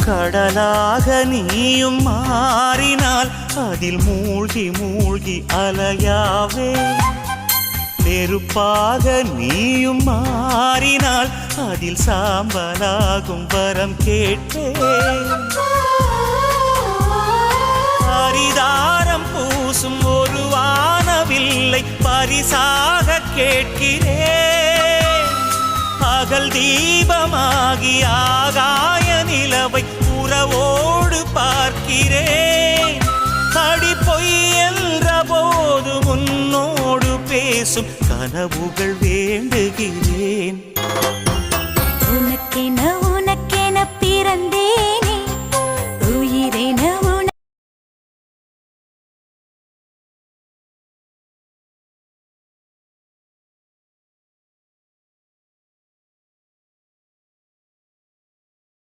கடலாக நீயும் மாறினால் அதில் மூழ்கி மூழ்கி அலையாவே. நெருப்பாக நீயும் மாறினால் அதில் சாம்பலாகும் வரம் கேட்பேன். பரிதாரம் பூசும் ஒரு வானவில்லை பரிசாக கேட்கிறேன். பகல் தீபமாகி ஆகாய நிலவை உறவோடு பார்க்கிறேன். அடி பொய் என்ற போது உன்னோடு பேசும் கனவுகள் வேண்டுகிறேன்.